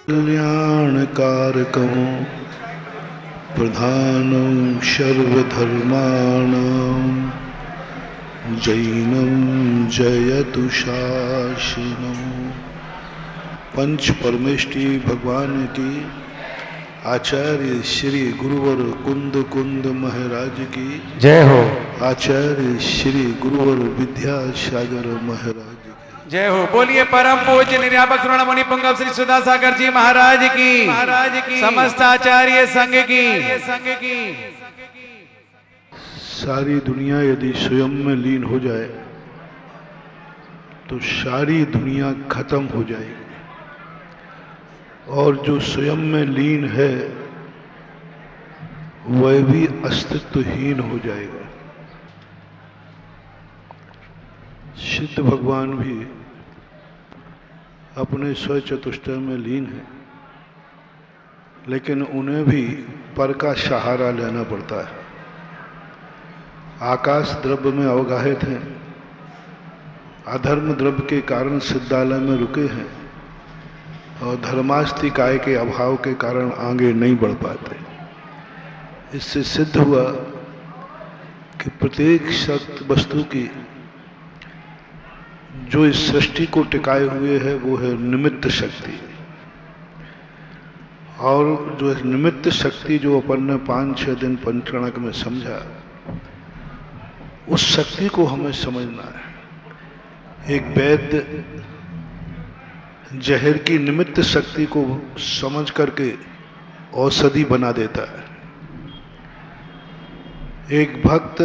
कल्याणकारकं प्रधानं सर्वधर्माणां जैनं जयतु शासनं। पंच परमेष्टि भगवान की, आचार्य श्री गुरुवर कुंद महाराज की जय हो। आचार्य श्री गुरुवर विद्यासागर महाराज की जय हो। बोलिए परम पूज्य निर्यापक श्रवण मुनि पुंगव श्री सुधा सागर जी महाराज की समस्त आचार्य संघ की। सारी दुनिया यदि स्वयं में लीन हो जाए तो सारी दुनिया खत्म हो जाएगी, और जो स्वयं में लीन है वह भी अस्तित्वहीन हो जाएगा। सिद्ध भगवान भी अपने स्व चतुष्टय में लीन है, लेकिन उन्हें भी पर का सहारा लेना पड़ता है। आकाश द्रव्य में अवगाहित हैं, अधर्म द्रव्य के कारण सिद्धालय में रुके हैं, और धर्मास्ति काय के अभाव के कारण आगे नहीं बढ़ पाते। इससे सिद्ध हुआ कि प्रत्येक सत्य वस्तु की जो इस सृष्टि को टिकाए हुए है वो है निमित्त शक्ति। और जो निमित्त शक्ति जो अपन ने 5-6 दिन पंचकणक में समझा, उस शक्ति को हमें समझना है। एक वैद्य जहर की निमित्त शक्ति को समझ करके औषधि बना देता है। एक भक्त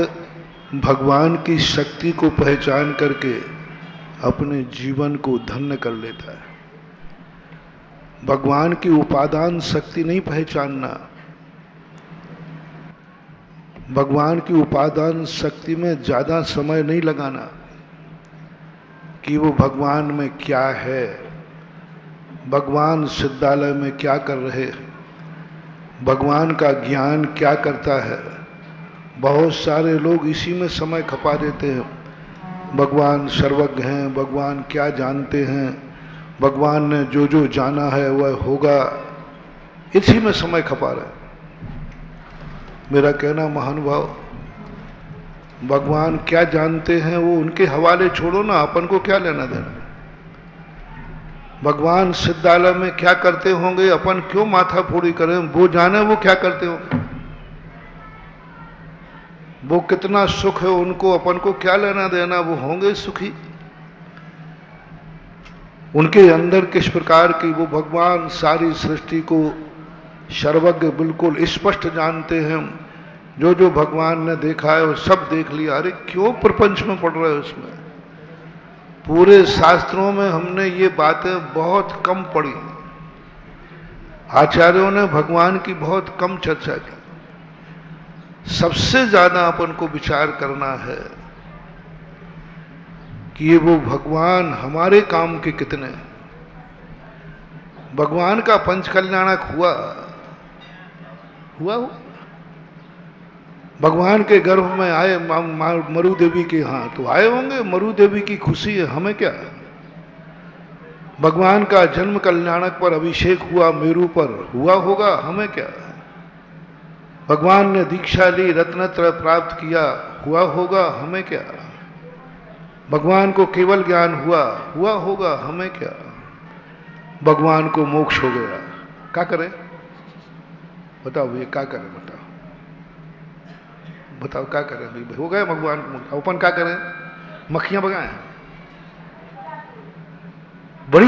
भगवान की शक्ति को पहचान करके अपने जीवन को धन्य कर लेता है। भगवान की उपादान शक्ति नहीं पहचानना, भगवान की उपादान शक्ति में ज्यादा समय नहीं लगाना कि वो भगवान में क्या है, भगवान सिद्धालय में क्या कर रहे, भगवान का ज्ञान क्या करता है। बहुत सारे लोग इसी में समय खपा देते हैं। भगवान सर्वज्ञ हैं, भगवान क्या जानते हैं, भगवान ने जो जो जाना है वह होगा, इसी में समय खपा रहे। मेरा कहना महानुभाव, भगवान क्या जानते हैं वो उनके हवाले छोड़ो ना, अपन को क्या लेना देना। भगवान सिद्धालय में क्या करते होंगे, अपन क्यों माथा फोड़ी करें, वो जाने वो क्या करते होंगे, वो कितना सुख है उनको, अपन को क्या लेना देना, वो होंगे सुखी। उनके अंदर किस प्रकार की वो भगवान सारी सृष्टि को सर्वज्ञ बिल्कुल स्पष्ट जानते हैं। जो जो भगवान ने देखा है वो सब देख लिया। अरे क्यों प्रपंच में पड़ रहे हो उसमें। पूरे शास्त्रों में हमने ये बातें बहुत कम पढ़ी, आचार्यों ने भगवान की बहुत कम चर्चा की। सबसे ज्यादा अपन को विचार करना है कि ये वो भगवान हमारे काम के कितने। भगवान का पंच कल्याणक हुआ हो, भगवान के गर्भ में आए मरु देवी के यहाँ तो आए होंगे, मरु देवी की खुशी है, हमें क्या। भगवान का जन्म कल्याणक पर अभिषेक हुआ, मेरू पर हुआ होगा, हमें क्या। भगवान ने दीक्षा ली, रत्नत्रय प्राप्त किया, हुआ होगा, हमें क्या। भगवान को केवल ज्ञान हुआ होगा, हमें क्या। भगवान को मोक्ष हो गया, क्या करें बताओ भैया, क्या करें बताओ क्या करें भाई, हो गया भगवान को मोक्ष, अपन क्या करें, मक्खियां भगाएं।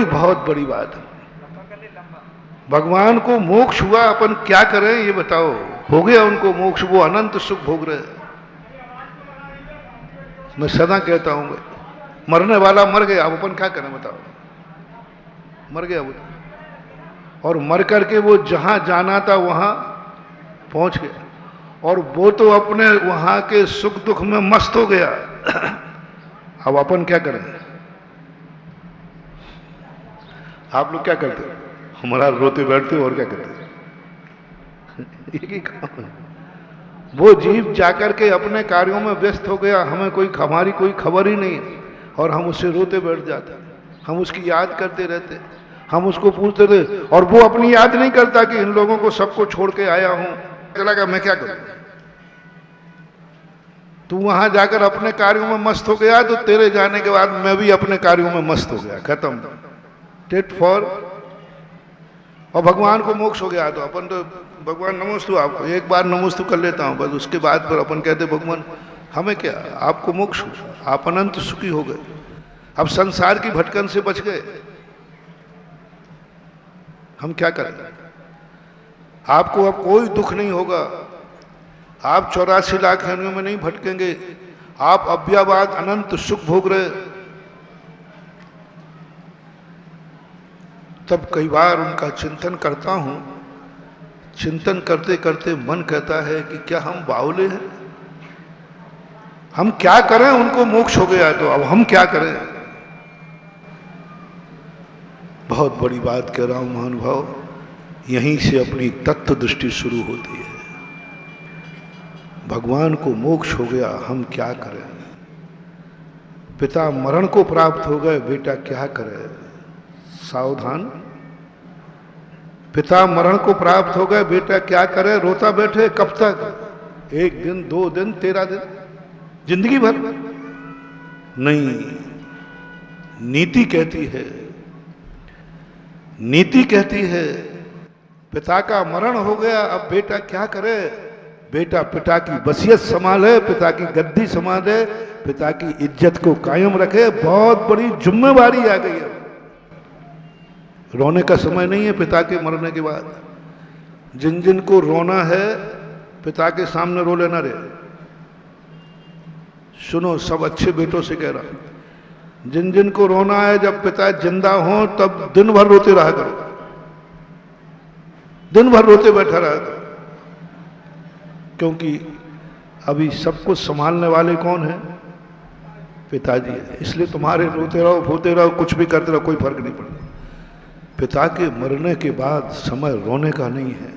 बहुत बड़ी बात है। भगवान को मोक्ष हुआ, अपन क्या करें ये बताओ। हो गया उनको मोक्ष, वो अनंत सुख भोग रहे। मैं सदा कहता हूं, मरने वाला मर गया, अब अपन क्या करें बताओ। मर गया वो, और मर करके वो जहां जाना था वहां पहुंच गया, और वो तो अपने वहां के सुख दुख में मस्त हो गया। अब अपन क्या करें। आप लोग क्या करते हो, हमारा रोते बैठते हो और क्या करते हो। एक ही काम है। वो जीव जाकर के अपने कार्यों में व्यस्त हो गया, हमें हमारी कोई खबर ही नहीं, और हम उससे रोते बैठ जाते, हम उसकी याद करते रहते। हम उसको पूछते थे, और वो अपनी याद नहीं करता कि इन लोगों को सबको छोड़ के आया हूं, चला गया, मैं क्या करूं। तू वहां जाकर अपने कार्यों में मस्त हो गया, तो तेरे जाने के बाद मैं भी अपने कार्यों में मस्त हो गया, खत्म, टिट फॉर। और भगवान को मोक्ष हो गया, तो अपन तो भगवान नमोस्तु, आपको एक बार नमोस्तु कर लेता हूं बस, उसके बाद पर अपन कहते भगवान हमें क्या, आपको मोक्ष हो, आप अनंत सुखी हो गए, अब संसार की भटकन से बच गए, हम क्या करें। आपको अब कोई दुख नहीं होगा, आप 84 लाख योनियों में नहीं भटकेंगे, आप अव्याबाद अनंत सुख भोग रहे। तब कई बार उनका चिंतन करता हूं, चिंतन करते करते मन कहता है कि क्या हम बावले हैं, हम क्या करें, उनको मोक्ष हो गया तो अब हम क्या करें। बहुत बड़ी बात कह रहा हूं महानुभाव, यहीं से अपनी तत्व दृष्टि शुरू होती है। भगवान को मोक्ष हो गया, हम क्या करें। पिता मरण को प्राप्त हो गए, बेटा क्या करे, सावधान। पिता मरण को प्राप्त हो गए, बेटा क्या करे, रोता बैठे कब तक, 1 दिन 2 दिन 13 दिन, जिंदगी भर नहीं। नीति कहती है, नीति कहती है पिता का मरण हो गया, अब बेटा क्या करे, बेटा पिता की वसीयत संभाले, पिता की गद्दी संभाले, पिता की इज्जत को कायम रखे, बहुत बड़ी जिम्मेवारी आ गई है। रोने का समय नहीं है पिता के मरने के बाद। जिन जिन को रोना है पिता के सामने रो लेना रे। सुनो, सब अच्छे बेटों से कह रहा, जिन जिन को रोना है जब पिता जिंदा हो तब दिन भर रोते रहा करो, दिन भर रोते बैठा रहा करो, क्योंकि अभी सब कुछ संभालने वाले कौन है, पिताजी है। इसलिए तुम्हारे रोते रहो फोते रहो कुछ भी करते रहो, कोई फर्क नहीं पड़ता। पिता के मरने के बाद समय रोने का नहीं है,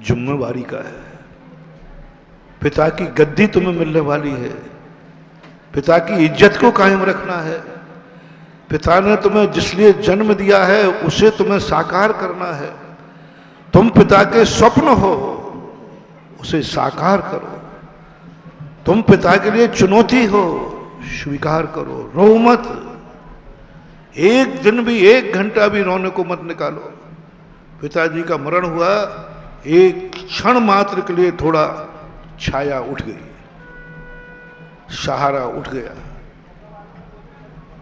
जिम्मेवारी का है। पिता की गद्दी तुम्हें मिलने वाली है, पिता की इज्जत को कायम रखना है। पिता ने तुम्हें जिसलिए जन्म दिया है उसे तुम्हें साकार करना है। तुम पिता के स्वप्न हो, उसे साकार करो। तुम पिता के लिए चुनौती हो, स्वीकार करो, रो मत। एक दिन भी 1 घंटा भी रोने को मत निकालो। पिताजी का मरण हुआ, एक क्षण मात्र के लिए थोड़ा छाया उठ गई, सहारा उठ गया,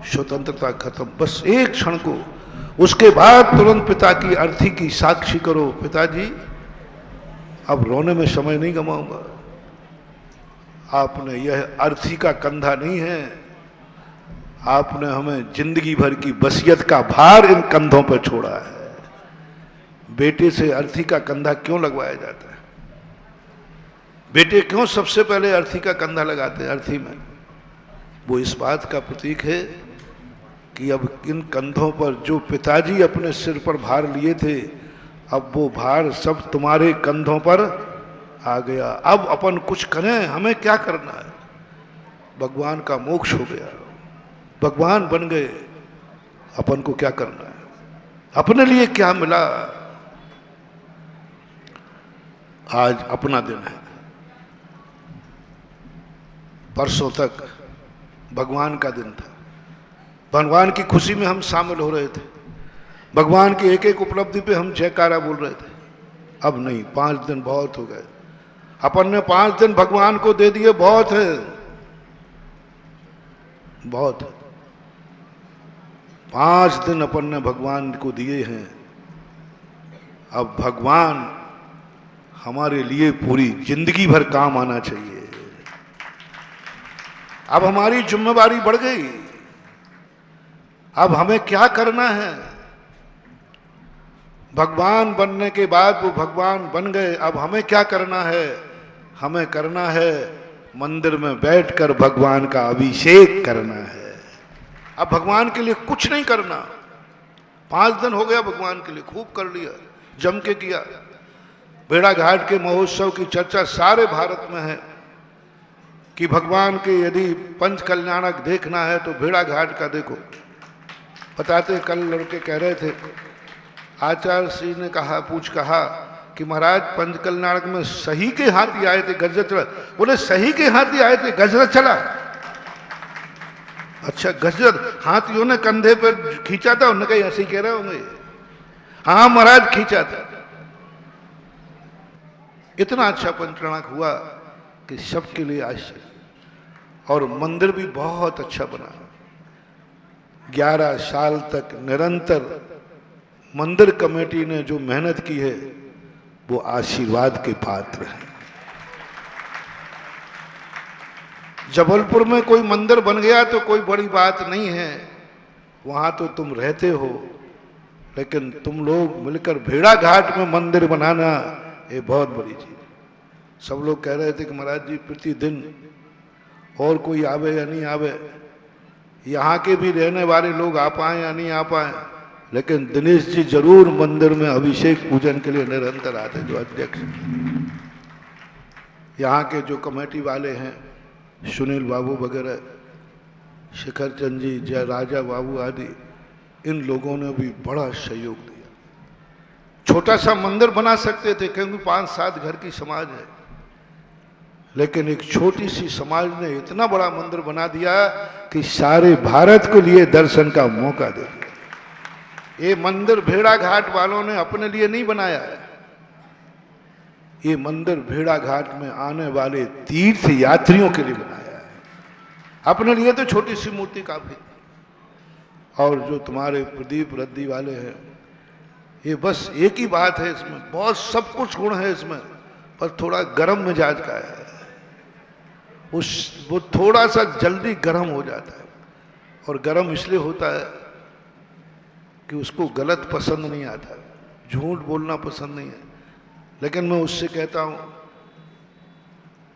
स्वतंत्रता खत्म, बस एक क्षण को। उसके बाद तुरंत पिता की अर्थी की साक्षी करो, पिताजी अब रोने में समय नहीं गमाऊंगा। आपने यह अर्थी का कंधा नहीं है, आपने हमें जिंदगी भर की वसीयत का भार इन कंधों पर छोड़ा है। बेटे से अर्थी का कंधा क्यों लगवाया जाता है? बेटे क्यों सबसे पहले अर्थी का कंधा लगाते हैं अर्थी में? वो इस बात का प्रतीक है कि अब इन कंधों पर जो पिताजी अपने सिर पर भार लिए थे, अब वो भार सब तुम्हारे कंधों पर आ गया। अब अपन कुछ करें, हमें क्या करना है? भगवान का मोक्ष हो गया, भगवान बन गए, अपन को क्या करना है? अपने लिए क्या मिला? आज अपना दिन है। परसों तक भगवान का दिन था, भगवान की खुशी में हम शामिल हो रहे थे, भगवान की एक एक उपलब्धि पे हम जयकारा बोल रहे थे। अब नहीं, 5 दिन बहुत हो गए। अपन ने 5 दिन भगवान को दे दिए, बहुत है, बहुत है। 5 दिन अपन ने भगवान को दिए हैं। अब भगवान हमारे लिए पूरी जिंदगी भर काम आना चाहिए। अब हमारी जिम्मेवारी बढ़ गई। अब हमें क्या करना है? भगवान बनने के बाद वो भगवान बन गए, अब हमें क्या करना है? हमें करना है मंदिर में बैठकर भगवान का अभिषेक करना है। अब भगवान के लिए कुछ नहीं करना। 5 दिन हो गया भगवान के लिए, खूब कर लिया, जम के किया। भेड़ा घाट के महोत्सव की चर्चा सारे भारत में है कि भगवान के यदि पंच कल्याणक देखना है तो भेड़ा घाट का देखो। बताते कल लड़के कह रहे थे, आचार्य श्री ने कहा कि महाराज पंचकल्याणक में सही के हाथी आए थे, गजरा चला। बोले सही के हाथी आए थे, गजरा चला? अच्छा, गजरा हाथियों ने कंधे पर खींचा था? उन्होंने कहीं ऐसे ही कह रहे होंगे। हाँ महाराज, खींचा था। इतना अच्छा पंचकल्याणक हुआ कि सबके लिए आश्चर्य। और मंदिर भी बहुत अच्छा बना। 11 साल तक निरंतर मंदिर कमेटी ने जो मेहनत की है वो आशीर्वाद के पात्र है। जबलपुर में कोई मंदिर बन गया तो कोई बड़ी बात नहीं है, वहां तो तुम रहते हो, लेकिन तुम लोग मिलकर भेड़ाघाट में मंदिर बनाना ये बहुत बड़ी चीज। सब लोग कह रहे थे कि महाराज जी प्रतिदिन और कोई आवे या नहीं आवे, यहाँ के भी रहने वाले लोग आ पाए या नहीं आ पाए, लेकिन दिनेश जी जरूर मंदिर में अभिषेक पूजन के लिए निरंतर आते। जो अध्यक्ष यहाँ के जो कमेटी वाले हैं, सुनील बाबू वगैरह, शिखर चंद जी, जय राजा बाबू आदि, इन लोगों ने भी बड़ा सहयोग दिया। छोटा सा मंदिर बना सकते थे क्योंकि 5-7 घर की समाज है, लेकिन एक छोटी सी समाज ने इतना बड़ा मंदिर बना दिया कि सारे भारत को लिए दर्शन का मौका दे दिया। ये मंदिर भेड़ाघाट वालों ने अपने लिए नहीं बनाया है, ये मंदिर भेड़ाघाट में आने वाले तीर्थ यात्रियों के लिए बनाया है। अपने लिए तो छोटी सी मूर्ति काफी। और जो तुम्हारे प्रदीप रद्दी वाले हैं, ये बस एक ही बात है इसमें, बहुत सब कुछ गुण है इसमें, पर थोड़ा गर्म मिजाज का है। वो थोड़ा सा जल्दी गर्म हो जाता है, और गर्म इसलिए होता है कि उसको गलत पसंद नहीं आता, झूठ बोलना पसंद नहीं है। लेकिन मैं उससे कहता हूं,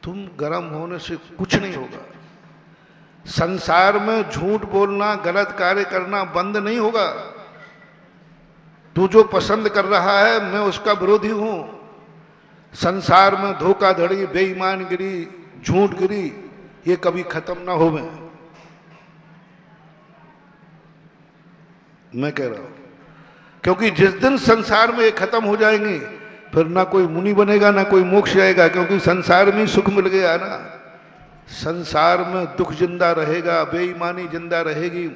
तुम गर्म होने से कुछ नहीं होगा। संसार में झूठ बोलना, गलत कार्य करना बंद नहीं होगा। तू जो पसंद कर रहा है, मैं उसका विरोधी हूं। संसार में धोखाधड़ी, बेईमानगिरी, झूठगिरी, ये कभी खत्म ना हो। मैं कह रहा हूं, क्योंकि जिस दिन संसार में ये खत्म हो जाएंगी, फिर ना कोई मुनि बनेगा ना कोई मोक्ष आएगा, क्योंकि संसार में सुख मिल गया ना। संसार में दुख जिंदा रहेगा, बेईमानी जिंदा रहेगी,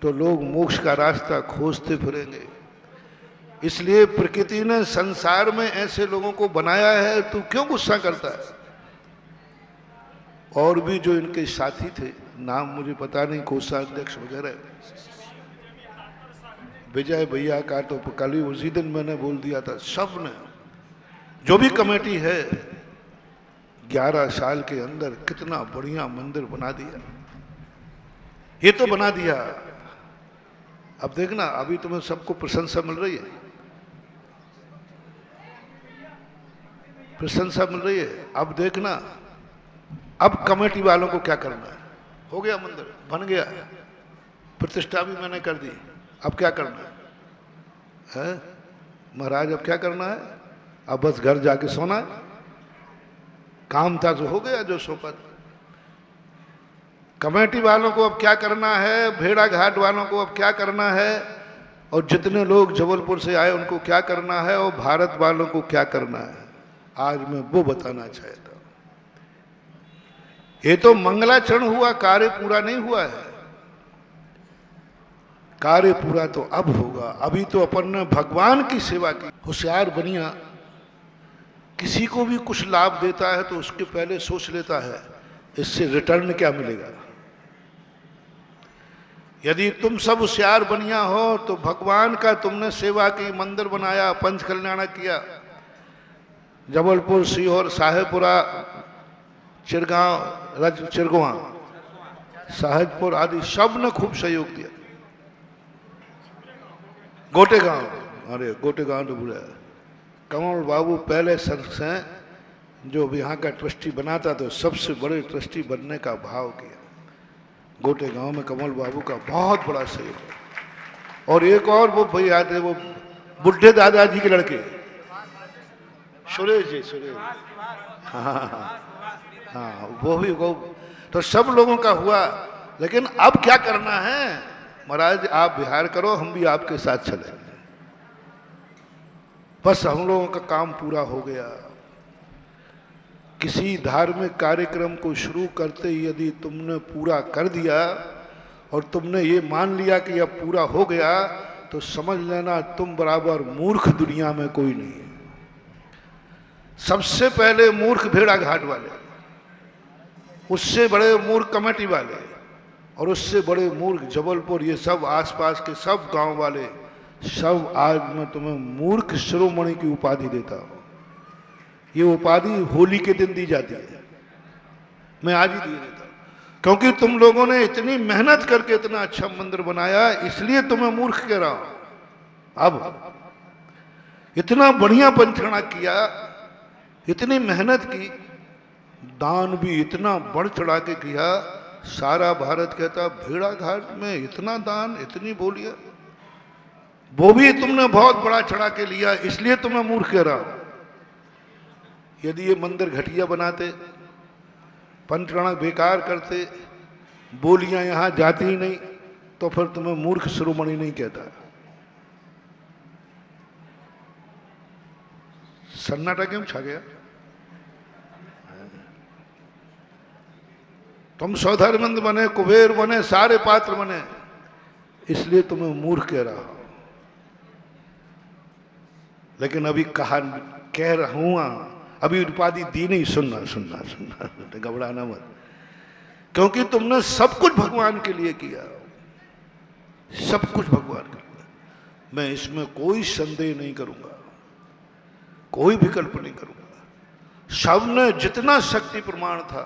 तो लोग मोक्ष का रास्ता खोजते फिरेंगे। इसलिए प्रकृति ने संसार में ऐसे लोगों को बनाया है, तू क्यों गुस्सा करता है? और भी जो इनके साथी थे, नाम मुझे पता नहीं, कोषाध्यक्ष वगैरह, विजय भैया का तो कल ही उसी दिन मैंने बोल दिया था। सब ने, जो भी कमेटी है, 11 साल के अंदर कितना बढ़िया मंदिर बना दिया। ये तो बना दिया, अब देखना, अभी तुम्हें सबको प्रशंसा मिल रही है, प्रशंसा मिल रही है। अब देखना, अब कमेटी वालों को क्या करना है। हो गया मंदिर, बन गया, प्रतिष्ठा भी मैंने कर दी, अब क्या करना है महाराज? अब क्या करना है? अब बस घर जाके सोना है। काम था जो हो गया, जो सौंपा था। कमेटी वालों को अब क्या करना है, भेड़ाघाट वालों को अब क्या करना है, और जितने लोग जबलपुर से आए उनको क्या करना है, और भारत वालों को क्या करना है, आज मैं वो बताना चाहता हूं। ये तो मंगलाचरण हुआ, कार्य पूरा नहीं हुआ है। कार्य पूरा तो अब होगा। अभी तो अपन ने भगवान की सेवा की। होशियार बनिया किसी को भी कुछ लाभ देता है तो उसके पहले सोच लेता है इससे रिटर्न क्या मिलेगा। यदि तुम सब होशियार बनिया हो तो भगवान का तुमने सेवा की, मंदिर बनाया, पंचकल्याण किया, जबलपुर, सीहोर, साहेबपुरा, चिरगवा, साहेबपुर आदि सब ने खूब सहयोग दिया। गोटेगांव, अरे गोटेगांव तो बुरा है। कमल बाबू पहले शख्स हैं जो यहाँ का ट्रस्टी बना था, तो सबसे बड़े ट्रस्टी बनने का भाव किया। गोटेगांव में कमल बाबू का बहुत बड़ा सहयोग है। और एक और वो भाई आते, वो बुढ़े दादाजी के लड़के सुरेश जी, सुरेश, हाँ वो भी, वो तो सब लोगों का हुआ। लेकिन अब क्या करना है, महाराज आप विहार करो, हम भी आपके साथ चलेंगे। बस हम लोगों का काम पूरा हो गया। किसी धार्मिक कार्यक्रम को शुरू करते ही यदि तुमने पूरा कर दिया और तुमने ये मान लिया कि अब पूरा हो गया, तो समझ लेना तुम बराबर मूर्ख दुनिया में कोई नहीं है। सबसे पहले मूर्ख भेड़ा घाट वाले, उससे बड़े मूर्ख कमेटी वाले, और उससे बड़े मूर्ख जबलपुर, ये सब आसपास के सब गांव वाले, सब आज मैं तुम्हें मूर्ख शिरोमणि की उपाधि देता हूं। ये उपाधि होली के दिन दी जाती है, मैं आज ही दिए देता हूं, क्योंकि तुम लोगों ने इतनी मेहनत करके इतना अच्छा मंदिर बनाया, इसलिए तुम्हें मूर्ख कह रहा हूं। अब इतना बढ़िया पंचकर्णा किया, इतनी मेहनत की, दान भी इतना बढ़ चढ़ा के किया। सारा भारत कहता भेड़ा घाट में इतना दान, इतनी बोलिया, वो भी तुमने बहुत बड़ा चढ़ा के लिया, इसलिए तुम्हें मूर्ख कह रहा हूं। यदि ये मंदिर घटिया बनाते, पंचकर्णा बेकार करते, बोलियां यहां जाती ही नहीं, तो फिर तुम्हें मूर्ख शिरोमणि नहीं कहता। सन्नाटा क्यों छा गया? तुम सौधर्मंद बने, कुबेर बने, सारे पात्र बने, इसलिए तुम्हें मूर्ख कह रहा हूं। लेकिन अभी कह रहा हूं, अभी उपाधि दी नहीं। सुनना सुनना सुनना, घबराना मत, क्योंकि तुमने सब कुछ भगवान के लिए किया, सब कुछ भगवान के लिए। मैं इसमें कोई संदेह नहीं करूंगा, कोई विकल्प नहीं करूंगा। सबने जितना शक्ति प्रमाण था,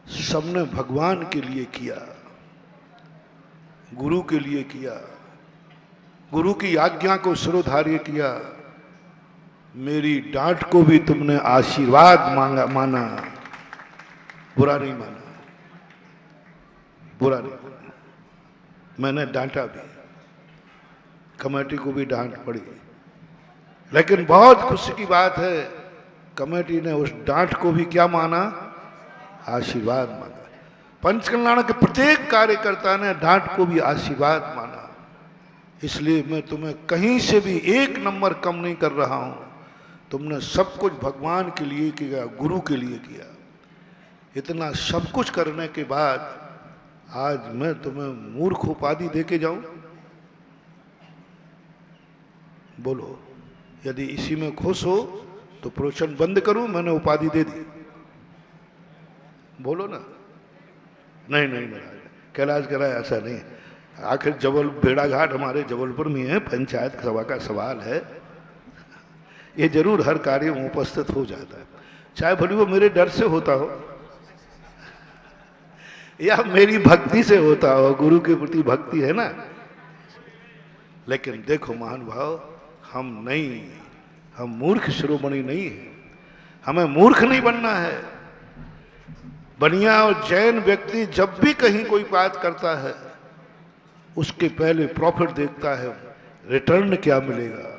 सबने भगवान के लिए किया, गुरु के लिए किया, गुरु की आज्ञा को सिरोधार्य किया। मेरी डांट को भी तुमने आशीर्वाद माना, बुरा नहीं माना, बुरा नहीं माना। मैंने डांटा भी, कमेटी को भी डांट पड़ी, लेकिन बहुत खुशी की बात है, कमेटी ने उस डांट को भी क्या माना? आशीर्वाद माना। पंचकल्याण के प्रत्येक कार्यकर्ता ने डांट को भी आशीर्वाद माना। इसलिए मैं तुम्हें कहीं से भी एक नंबर कम नहीं कर रहा हूं। तुमने सब कुछ भगवान के लिए किया, गुरु के लिए किया। इतना सब कुछ करने के बाद आज मैं तुम्हें मूर्ख उपाधि देके जाऊं? बोलो, यदि इसी में खुश हो तो प्रवचन बंद करूं? मैंने उपाधि दे दी, बोलो ना। नहीं नहीं महाराज, कैलाश कह रहा है ऐसा नहीं। आखिर भेड़ा घाट हमारे जबलपुर में है, पंचायत सभा का सवाल है, ये जरूर हर कार्य में उपस्थित हो जाता है, चाहे भले वो मेरे डर से होता हो या मेरी भक्ति से होता हो, गुरु के प्रति भक्ति है ना। लेकिन देखो महानुभाव, हम मूर्ख शिरोमणि नहीं है, हमें मूर्ख नहीं बनना है। बनिया और जैन व्यक्ति जब भी कहीं कोई बात करता है, उसके पहले प्रॉफिट देखता है, रिटर्न क्या मिलेगा,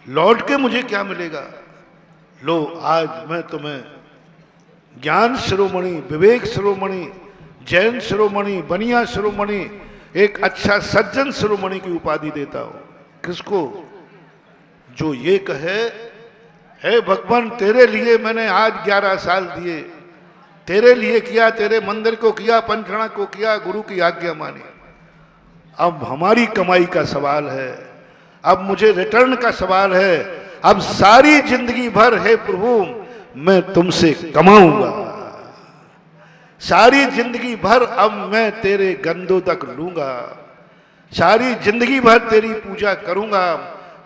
लौट के मुझे क्या मिलेगा। लो, आज मैं तुम्हें ज्ञान शिरोमणि, विवेक शिरोमणि, जैन शिरोमणि, बनिया शिरोमणि, एक अच्छा सज्जन शिरोमणि की उपाधि देता हूं। किसको? जो ये कहे, हे भगवान तेरे लिए मैंने आज 11 साल दिए, तेरे लिए किया, तेरे मंदिर को किया, पंचकर्णा को किया, गुरु की आज्ञा मानी। अब हमारी कमाई का सवाल है, अब मुझे रिटर्न का सवाल है। अब सारी जिंदगी भर हे प्रभु मैं तुमसे कमाऊंगा, सारी जिंदगी भर अब मैं तेरे गंदों तक लूंगा, सारी जिंदगी भर तेरी पूजा करूंगा,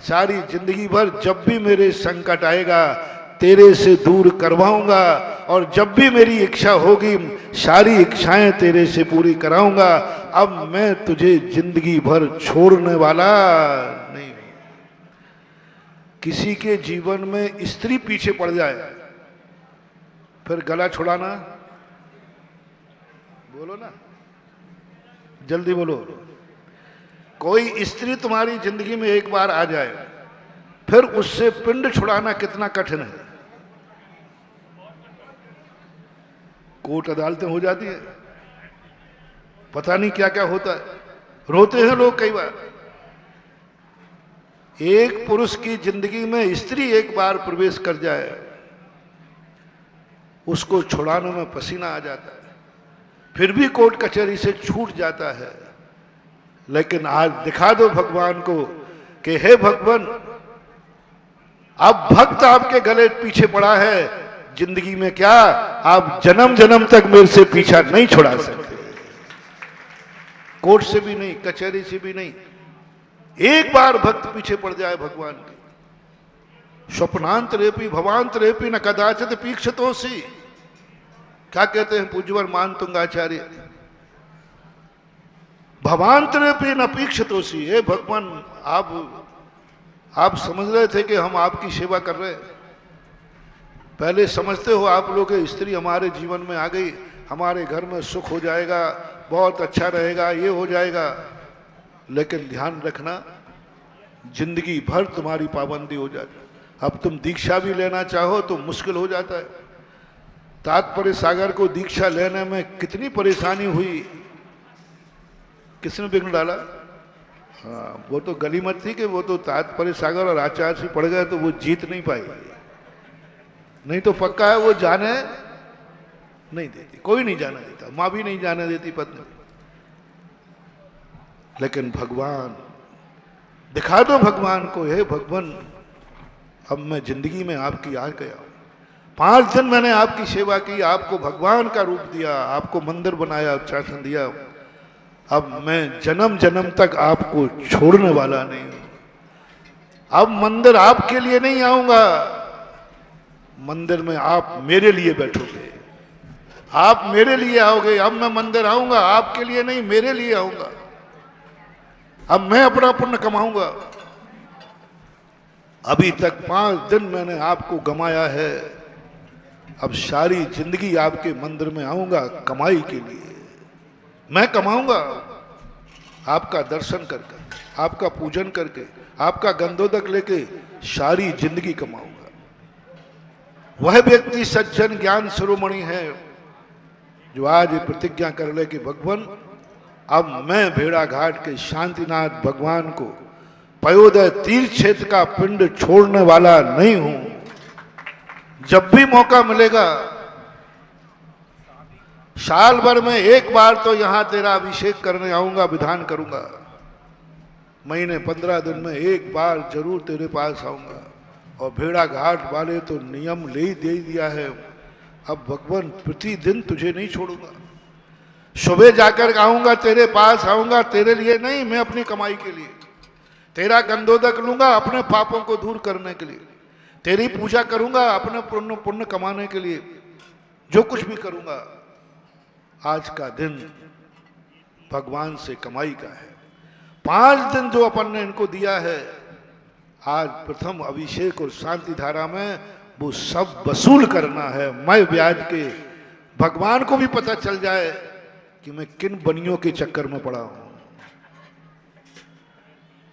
सारी जिंदगी भर जब भी मेरे संकट आएगा तेरे से दूर करवाऊंगा, और जब भी मेरी इच्छा होगी सारी इच्छाएं तेरे से पूरी कराऊंगा। अब मैं तुझे जिंदगी भर छोड़ने वाला नहीं। किसी के जीवन में स्त्री पीछे पड़ जाए, फिर गला छुड़ाना, बोलो ना, जल्दी बोलो। कोई स्त्री तुम्हारी जिंदगी में एक बार आ जाए, फिर उससे पिंड छुड़ाना कितना कठिन है। कोर्ट अदालतें हो जाती है, पता नहीं क्या क्या होता है, रोते हैं लोग कई बार। एक पुरुष की जिंदगी में स्त्री एक बार प्रवेश कर जाए, उसको छुड़ाने में पसीना आ जाता है, फिर भी कोर्ट कचहरी से छूट जाता है। लेकिन आज दिखा दो भगवान को कि हे भगवान, अब भक्त आपके गले पीछे पड़ा है, जिंदगी में क्या आप जन्म जन्म तक मेरे से पीछा नहीं छुड़ा सकते, कोर्ट से भी नहीं, कचहरी से भी नहीं। एक बार भक्त पीछे पड़ जाए भगवान के, स्वप्नांतरेपि भवांतरेपि न कदाचित पीक्षितोषि। क्या कहते हैं पूज्यवर मानतुंगाचार्य, भवांतरेपि न पीक्षितोषि। हे भगवान, आप समझ रहे थे कि हम आपकी सेवा कर रहे हैं, पहले समझते हो आप लोग स्त्री हमारे जीवन में आ गई, हमारे घर में सुख हो जाएगा, बहुत अच्छा रहेगा, ये हो जाएगा। लेकिन ध्यान रखना, जिंदगी भर तुम्हारी पाबंदी हो जाती है। अब तुम दीक्षा भी लेना चाहो तो मुश्किल हो जाता है। तात्पर्य सागर को दीक्षा लेने में कितनी परेशानी हुई, किसने विघ्न डाला? हाँ, वो तो गली मत थी कि वो तो तात्पर्य सागर और आचार्य से पड़ गए तो वो जीत नहीं पाई, नहीं तो पक्का है वो जाने नहीं देती, कोई नहीं जाने देता, माँ भी नहीं जाने देती पत्नी। लेकिन भगवान, दिखा दो भगवान को, हे भगवान अब मैं जिंदगी में आपकी आ गया हूं, 5 दिन मैंने आपकी सेवा की, आपको भगवान का रूप दिया, आपको मंदिर बनाया, शासन दिया, अब मैं जन्म जन्म तक आपको छोड़ने वाला नहीं हूं। अब मंदिर आपके लिए नहीं आऊंगा, मंदिर में आप मेरे लिए बैठोगे, आप मेरे लिए आओगे। अब मैं मंदिर आऊंगा आपके लिए नहीं, मेरे लिए आऊंगा। अब मैं अपना पुण्य कमाऊंगा। अभी तक 5 दिन मैंने आपको गमाया है, अब सारी जिंदगी आपके मंदिर में आऊंगा कमाई के लिए। मैं कमाऊंगा आपका दर्शन करके, आपका पूजन करके, आपका गंधोदक लेके सारी जिंदगी कमाऊंगा। वह व्यक्ति सज्जन ज्ञान शिरोमणि है जो आज प्रतिज्ञा कर ले कि भगवान अब मैं भेड़ा घाट के शांतिनाथ भगवान को पयोदय तीर्थ क्षेत्र का पिंड छोड़ने वाला नहीं हूं। जब भी मौका मिलेगा, साल भर में एक बार तो यहां तेरा अभिषेक करने आऊंगा, विधान करूंगा। महीने 15 दिन में एक बार जरूर तेरे पास आऊंगा। और भेड़ा घाट वाले तो नियम ले ही दे दिया है, अब भगवान प्रतिदिन तुझे नहीं छोड़ूंगा। सुबह जाकर आऊंगा, तेरे पास आऊंगा, तेरे लिए नहीं, मैं अपनी कमाई के लिए। तेरा गंधोदक लूंगा अपने पापों को दूर करने के लिए, तेरी पूजा करूंगा अपने पुण्य कमाने के लिए। जो कुछ भी करूंगा, आज का दिन भगवान से कमाई का है। 5 दिन जो अपन ने इनको दिया है, आज प्रथम अभिषेक और शांति धारा में वो सब वसूल करना है। मैं ब्याज के भगवान को भी पता चल जाए कि मैं किन बनियों के चक्कर में पड़ा हूं।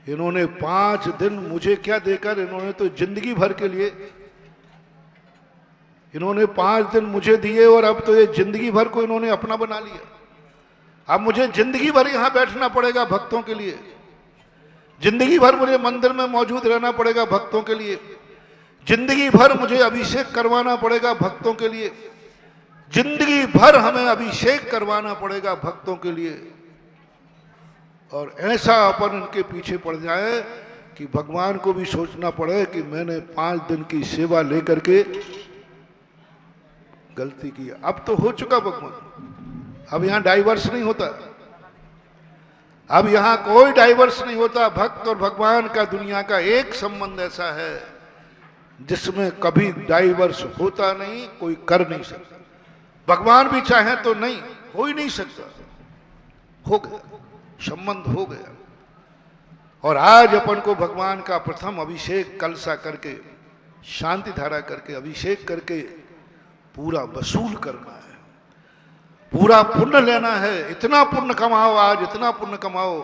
इन्होंने 5 दिन मुझे क्या देकर, इन्होंने तो जिंदगी भर के लिए, इन्होंने 5 दिन मुझे दिए और अब तो ये जिंदगी भर को इन्होंने अपना बना लिया। अब मुझे जिंदगी भर यहां बैठना पड़ेगा भक्तों के लिए, जिंदगी भर मुझे मंदिर में मौजूद रहना पड़ेगा भक्तों के लिए, जिंदगी भर मुझे अभिषेक करवाना पड़ेगा भक्तों के लिए, जिंदगी भर हमें अभिषेक करवाना पड़ेगा भक्तों के लिए। और ऐसा अपन इनके पीछे पड़ जाए कि भगवान को भी सोचना पड़े कि मैंने 5 दिन की सेवा लेकर के गलती की। अब तो हो चुका भगवान, अब यहां डाइवर्स नहीं होता, अब यहां कोई डाइवर्स नहीं होता। भक्त और भगवान का दुनिया का एक संबंध ऐसा है जिसमें कभी डाइवर्स होता नहीं, कोई कर नहीं सकता। भगवान भी चाहे तो नहीं, हो ही नहीं सकता। हो गया, संबंध हो गया। और आज अपन को भगवान का प्रथम अभिषेक कलसा करके, शांति धारा करके, अभिषेक करके पूरा वसूल करना है, पूरा पुण्य लेना है। इतना पुण्य कमाओ आज, इतना पुण्य कमाओ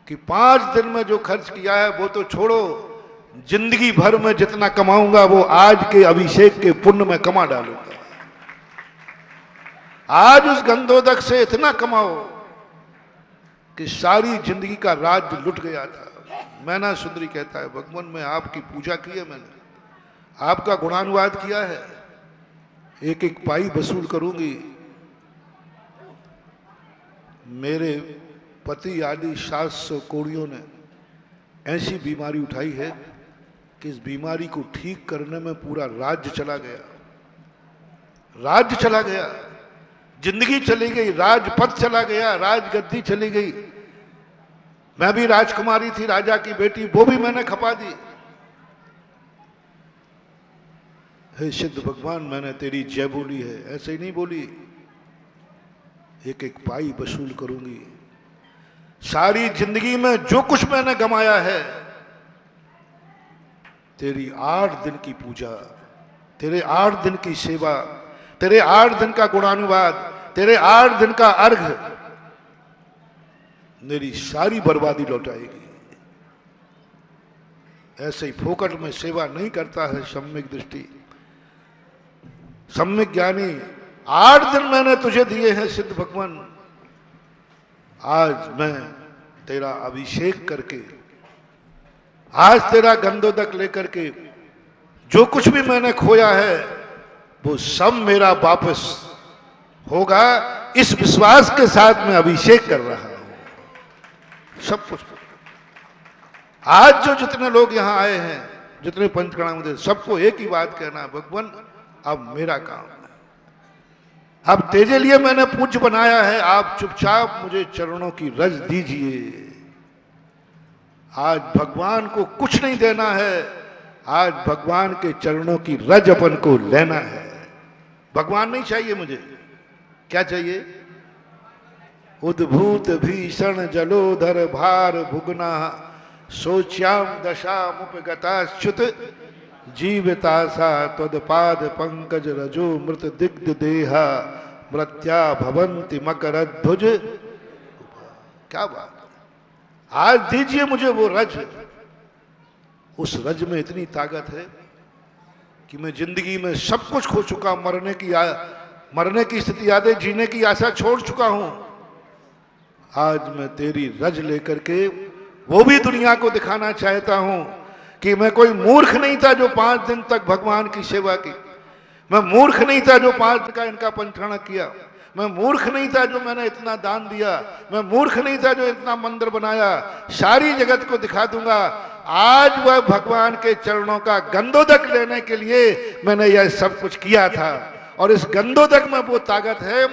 कि 5 दिन में जो खर्च किया है वो तो छोड़ो, जिंदगी भर में जितना कमाऊंगा वो आज के अभिषेक के पुण्य में कमा डालूंगा। आज उस गंधोदक से इतना कमाओ कि सारी जिंदगी का राज लुट गया था। मैना सुंदरी कहता है, भगवान मैं आपकी पूजा की है, मैंने आपका गुणानुवाद किया है, एक एक पाई वसूल करूंगी। मेरे पति आदि 700 कोड़ियों ने ऐसी बीमारी उठाई है कि इस बीमारी को ठीक करने में पूरा राज्य चला गया, राज्य चला गया, जिंदगी चली गई, राजपथ चला गया, राजगद्दी चली गई। मैं भी राजकुमारी थी, राजा की बेटी, वो भी मैंने खपा दी। हे सिद्ध भगवान, मैंने तेरी जय बोली है, ऐसे ही नहीं बोली, एक एक पाई वसूल करूंगी। सारी जिंदगी में जो कुछ मैंने गमाया है, तेरी 8 दिन की पूजा, तेरे 8 दिन की सेवा, तेरे 8 दिन का गुणानुवाद, तेरे 8 दिन का अर्घ मेरी सारी बर्बादी लौटाएगी। ऐसे ही फोकट में सेवा नहीं करता है सम्यक दृष्टि, सम्यक ज्ञानी। 8 दिन मैंने तुझे दिए हैं सिद्ध भगवान, आज मैं तेरा अभिषेक करके, आज तेरा गंधोदक लेकर के जो कुछ भी मैंने खोया है वो सब मेरा वापस होगा, इस विश्वास के साथ मैं अभिषेक कर रहा हूं। सब कुछ आज जो जितने लोग यहां आए हैं, जितने पंचकर्णा मुझे, सबको एक ही बात कहना है, भगवान अब मेरा काम है, अब तेरे लिए मैंने पूज्य बनाया है, आप चुपचाप मुझे चरणों की रज दीजिए। आज भगवान को कुछ नहीं देना है, आज भगवान के चरणों की रज अपन को लेना है। भगवान नहीं चाहिए मुझे, क्या चाहिए? उद्भूत भीषण जलोधर भार भुगना सोच्याम दशा मुपगताच्युत जीवितासा त्वदपाद पंकज रजो मृत दिग्ध देहा मृत्या भवंति मकरध्वज। क्या बात, आज दीजिए मुझे वो रज। उस रज में इतनी ताकत है कि मैं जिंदगी में सब कुछ खो चुका, मरने की स्थिति याद है, जीने की आशा छोड़ चुका हूं। आज मैं तेरी रज लेकर के वो भी दुनिया को दिखाना चाहता हूं कि मैं कोई मूर्ख नहीं था जो 5 दिन तक भगवान की सेवा की, मैं मूर्ख नहीं था जो 5 दिन का इनका पंचकर्णा किया, मैं मूर्ख नहीं था जो मैंने इतना दान दिया, मैं मूर्ख नहीं था जो इतना मंदिर बनाया। सारी जगत को दिखा दूंगा आज वह भगवान के चरणों का गंधोदक लेने के लिए मैंने यह सब कुछ किया था। और इस गंधोदक में वो ताकत है,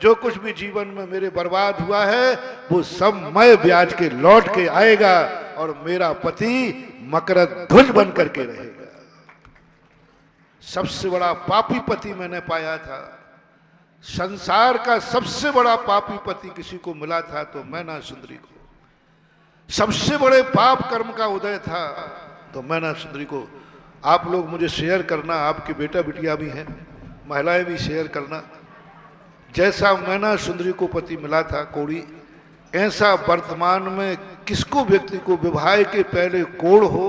जो कुछ भी जीवन में मेरे बर्बाद हुआ है वो सब मैं ब्याज के लौट के आएगा और मेरा पति मकरध्वज बन करके रहेगा। सबसे बड़ा पापी पति मैंने पाया था, संसार का सबसे बड़ा पापी पति किसी को मिला था तो मैना सुंदरी को, सबसे बड़े पाप कर्म का उदय था तो मैना सुंदरी को। आप लोग मुझे शेयर करना, आपके बेटा बिटिया भी हैं, महिलाएं भी शेयर करना, जैसा मैना सुंदरी को पति मिला था कोड़ी, ऐसा वर्तमान में किसको व्यक्ति को विवाह के पहले कोड़ हो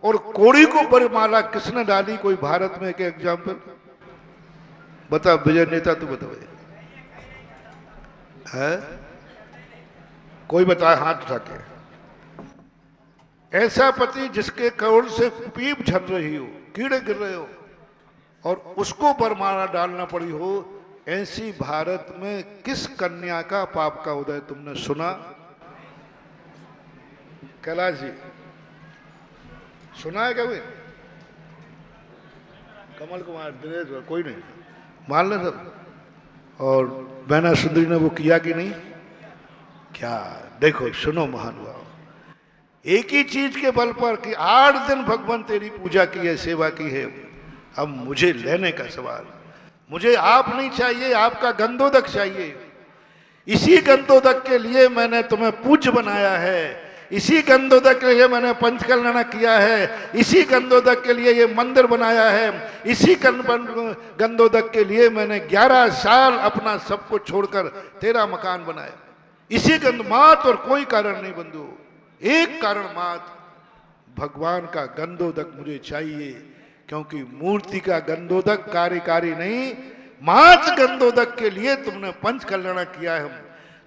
और कोड़ी को वरमाला किसने डाली? कोई भारत में एक एग्जाम्पल बता, विजय नेता तू बता है, कोई बताए हाथ उठा के। ऐसा पति जिसके कोड़ से पीप झर रही हो, कीड़े गिर रहे हो और उसको वरमाला डालना पड़ी हो, ऐसी भारत में किस कन्या का पाप का उदय तुमने सुना? कैलाश जी सुना है कभी? कमल कुमार, दिनेश, कोई नहीं मान ले सब। और मैना सुंदरी ने वो किया कि नहीं? क्या देखो, सुनो महानुभाव, एक ही चीज के बल पर कि 8 दिन भगवान तेरी पूजा की है, सेवा की है, अब मुझे लेने का सवाल। मुझे आप नहीं चाहिए, आपका गंधोदक चाहिए। इसी गंधोदक के लिए मैंने तुम्हें पूज्य बनाया है, इसी गंधोदक के लिए मैंने पंचकर्णा किया है, इसी गंधोदक के लिए ये मंदिर बनाया है, इसी गंधोदक के लिए मैंने 11 साल अपना सब कुछ छोड़कर तेरा मकान बनाया। इसी गंधमात और कोई कारण नहीं बंधु, एक कारण मात, भगवान का गंधोदक मुझे चाहिए, क्योंकि मूर्ति का गंधोदक कार्यकारी नहीं, मात गंधोदक के लिए तुमने पंचकर्णा किया है।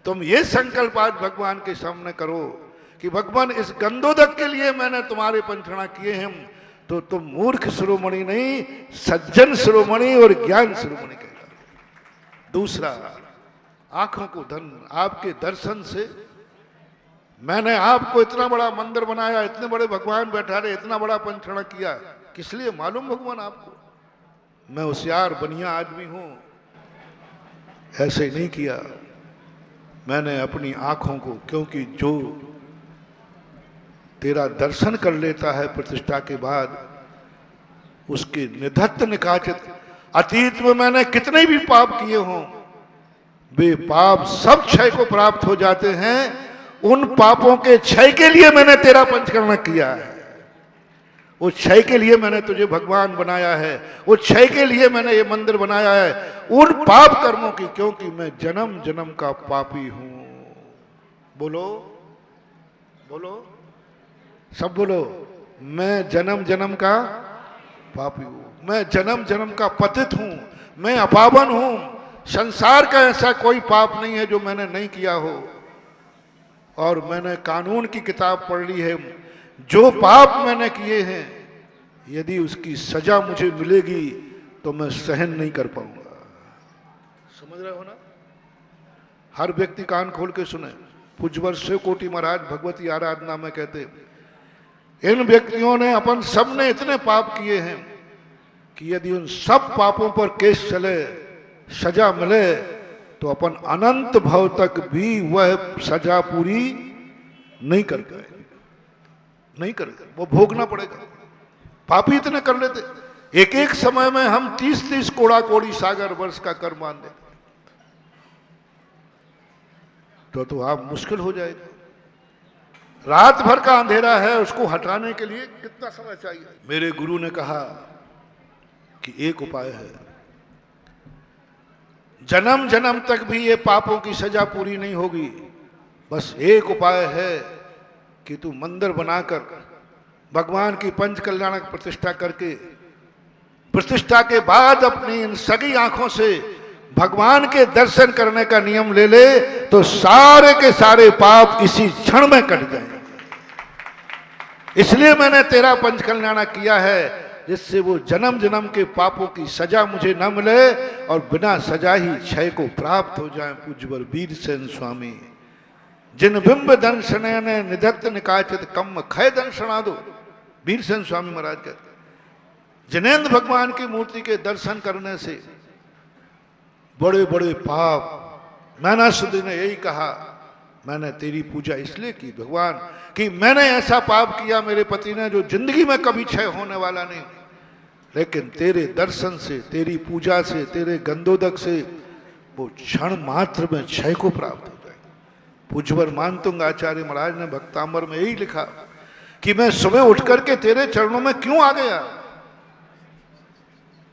तुम ये संकल्प आज भगवान के सामने करो कि भगवान इस गंदोदक के लिए मैंने तुम्हारे पंचना किए हैं, तो तुम मूर्ख शिरोमणि नहीं, सज्जन शिरोमणि और ज्ञान शिरोमणि कहलाओ। दूसरा, आंखों को धन, आपके दर्शन से मैंने आपको इतना बड़ा मंदिर बनाया, इतने बड़े भगवान बैठा रहे, इतना बड़ा पंचना किया, किस लिए मालूम भगवान आपको? मैं होशियार बनिया आदमी हूं, ऐसे नहीं किया मैंने अपनी आंखों को, क्योंकि जो तेरा दर्शन कर लेता है प्रतिष्ठा के बाद, उसके निधत्त निकाचित, अतीत में मैंने कितने भी पाप किए हों, वे पाप सब क्षय को प्राप्त हो जाते हैं। उन पापों के क्षय के लिए मैंने तेरा पंचकर्म किया है, उस क्षय के लिए मैंने तुझे भगवान बनाया है, उस क्षय के लिए मैंने ये मंदिर बनाया है, उन पाप कर्मों की, क्योंकि मैं जन्म जन्म का पापी हूं। बोलो बोलो, सब बोलो, मैं जन्म जन्म का पापी हूं, मैं जन्म जन्म का पतित हूं, मैं अपावन हूं। संसार का ऐसा कोई पाप नहीं है जो मैंने नहीं किया हो। और मैंने कानून की किताब पढ़ ली है, जो पाप मैंने किए हैं यदि उसकी सजा मुझे मिलेगी तो मैं सहन नहीं कर पाऊंगा। समझ रहे हो ना? हर व्यक्ति कान खोल के सुने। पूज्यवर शिव कोटि महाराज भगवती आराधना में कहते, इन व्यक्तियों ने, अपन सब ने इतने पाप किए हैं कि यदि उन सब पापों पर केस चले, सजा मिले, तो अपन अनंत भव तक भी वह सजा पूरी नहीं कर पाएंगे, नहीं करेगा, वो भोगना पड़ेगा। पापी इतने कर लेते, एक एक समय में हम 30-30 कोड़ा कोड़ी सागर वर्ष का कर मान देते, तो आप मुश्किल हो जाएगा। रात भर का अंधेरा है, उसको हटाने के लिए कितना समय चाहिए? मेरे गुरु ने कहा कि एक उपाय है, जन्म जन्म तक भी ये पापों की सजा पूरी नहीं होगी, बस एक उपाय है कि तू मंदिर बनाकर भगवान की पंच कल्याणक प्रतिष्ठा करके, प्रतिष्ठा के बाद अपनी इन सगी आंखों से भगवान के दर्शन करने का नियम ले ले, तो सारे के सारे पाप इसी क्षण में कट जाएंगे। इसलिए मैंने तेरा पंच कल्याण किया है, जिससे वो जन्म जन्म के पापों की सजा मुझे न मिले और बिना सजा ही क्षय को प्राप्त हो जाए। पूज्यवर वीरसेन स्वामी, जिन बिंब दर्शन ने निधत्त निकाचित कम खय दर्शना दो। वीरसेन स्वामी महाराज कहते, जिनेन्द्र भगवान की मूर्ति के दर्शन करने से बड़े बड़े पाप, मैंने सुधी ने यही कहा, मैंने तेरी पूजा इसलिए की भगवान कि मैंने ऐसा पाप किया मेरे पति ने जो जिंदगी में कभी क्षय होने वाला नहीं, लेकिन तेरे दर्शन से, तेरी पूजा से, तेरे गंदोदक से वो क्षण मात्र में क्षय को प्राप्त हो जाए। पूज्यवर मानतुंग आचार्य महाराज ने भक्तांबर में यही लिखा कि मैं सुबह उठ करके तेरे चरणों में क्यों आ गया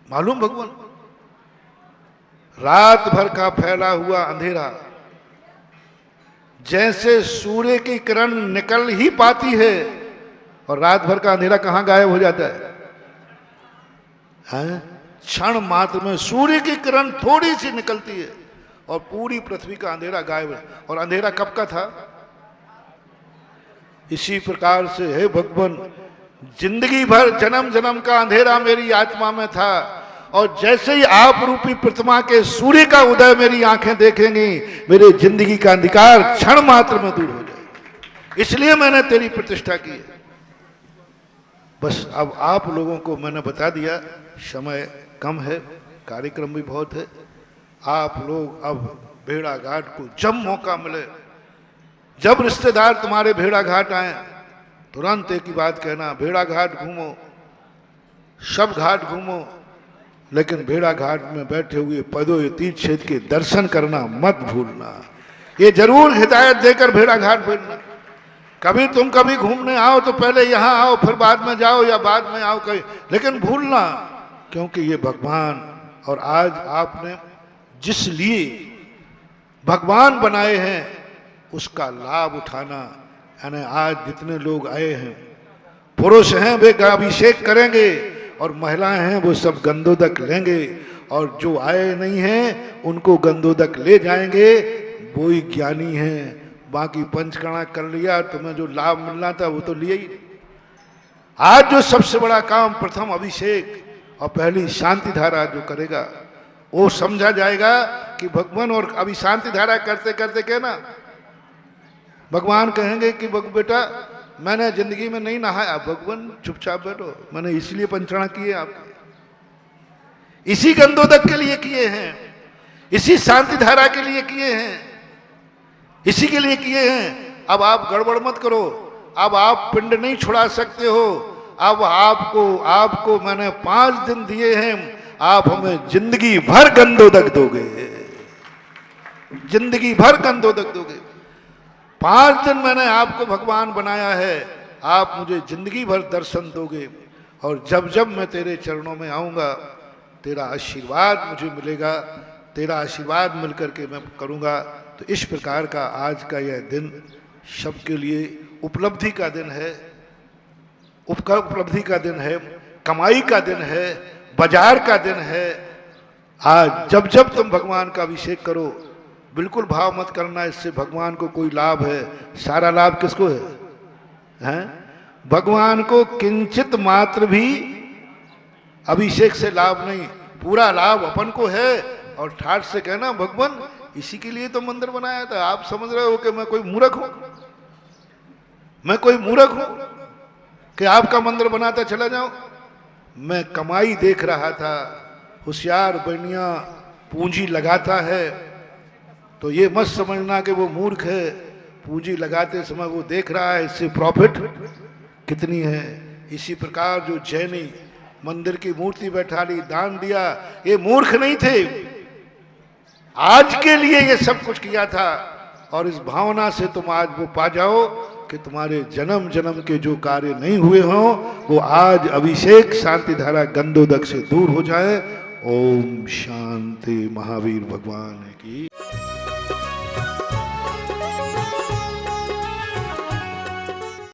मालूम? भगवान, रात भर का फैला हुआ अंधेरा, जैसे सूर्य की किरण निकल ही पाती है और रात भर का अंधेरा कहां गायब हो जाता है? क्षण मात्र में सूर्य की किरण थोड़ी सी निकलती है और पूरी पृथ्वी का अंधेरा गायब है। और अंधेरा कब का था? इसी प्रकार से हे भगवान, जिंदगी भर जन्म जन्म का अंधेरा मेरी आत्मा में था, और जैसे ही आप रूपी प्रतिमा के सूर्य का उदय मेरी आंखें देखेंगी, मेरे जिंदगी का अंधकार क्षण मात्र में दूर हो जाएगा। इसलिए मैंने तेरी प्रतिष्ठा की है। बस अब आप लोगों को मैंने बता दिया, समय कम है, कार्यक्रम भी बहुत है। आप लोग अब भेड़ा घाट को जब मौका मिले, जब रिश्तेदार तुम्हारे भेड़ा घाट आए, तुरंत एक ही बात कहना, भेड़ा घाट घूमो, सब घाट घूमो, लेकिन भेड़ा घाट में बैठे हुए पदों तीर्थ क्षेत्र के दर्शन करना मत भूलना। ये जरूर हिदायत देकर भेड़ा घाट भेजना। कभी तुम कभी घूमने आओ तो पहले यहाँ आओ, फिर बाद में जाओ, या बाद में आओ कहीं, लेकिन भूलना, क्योंकि ये भगवान, और आज आपने जिस लिए भगवान बनाए हैं उसका लाभ उठाना। यानी आज जितने लोग आए हैं, पुरुष हैं वे अभिषेक करेंगे और महिलाएं हैं वो सब गंदोदक लेंगे, और जो आए नहीं हैं उनको गंदोदक ले जाएंगे। वो ही ज्ञानी है, बाकी पंचकर्मा कर लिया, तुम्हें जो लाभ मिलना था वो तो लिया ही नहीं। आज जो सबसे बड़ा काम, प्रथम अभिषेक और पहली शांति धारा जो करेगा, वो समझा जाएगा कि भगवान, और अभी शांति धारा करते करते कहना, भगवान कहेंगे कि बेटा मैंने जिंदगी में नहीं नहाया। भगवान चुपचाप बैठो, मैंने इसलिए पंचकर्मा किए आपके, इसी गंधोदक के लिए किए हैं, इसी शांति धारा के लिए किए हैं, इसी के लिए किए हैं। अब आप गड़बड़ मत करो, अब आप पिंड नहीं छुड़ा सकते हो। अब आपको मैंने 5 दिन दिए हैं, आप हमें जिंदगी भर गंधोदक दोगे, जिंदगी भर गंधोदक दोगे। 5 दिन मैंने आपको भगवान बनाया है, आप मुझे जिंदगी भर दर्शन दोगे, और जब जब मैं तेरे चरणों में आऊंगा तेरा आशीर्वाद मुझे मिलेगा, तेरा आशीर्वाद मिलकर के मैं करूंगा। तो इस प्रकार का आज का यह दिन सबके लिए उपलब्धि का दिन है, उपलब्धि का दिन है, कमाई का दिन है, बाजार का दिन है। आज जब जब तुम भगवान का अभिषेक करो, बिल्कुल भाव मत करना इससे भगवान को कोई लाभ है। सारा लाभ किसको है? हैं? भगवान को किंचित मात्र भी अभिषेक से लाभ नहीं, पूरा लाभ अपन को है। और ठाठ से कहना, भगवान इसी के लिए तो मंदिर बनाया था। आप समझ रहे हो कि मैं कोई मूर्ख हूं? मैं कोई मूर्ख हूं कि आपका मंदिर बनाता चला जाऊं? मैं कमाई देख रहा था। होशियार बनिया पूंजी लगाता है तो ये मत समझना कि वो मूर्ख है। पूंजी लगाते समय वो देख रहा है इससे प्रॉफिट कितनी है। इसी प्रकार जो जैनी मंदिर की मूर्ति बैठा ली, दान दिया, ये मूर्ख नहीं थे, आज के लिए ये सब कुछ किया था। और इस भावना से तुम आज वो पा जाओ कि तुम्हारे जन्म जन्म के जो कार्य नहीं हुए हों वो आज अभिषेक शांति धारा गंधोदक से दूर हो जाए। ओम शांति। महावीर भगवान की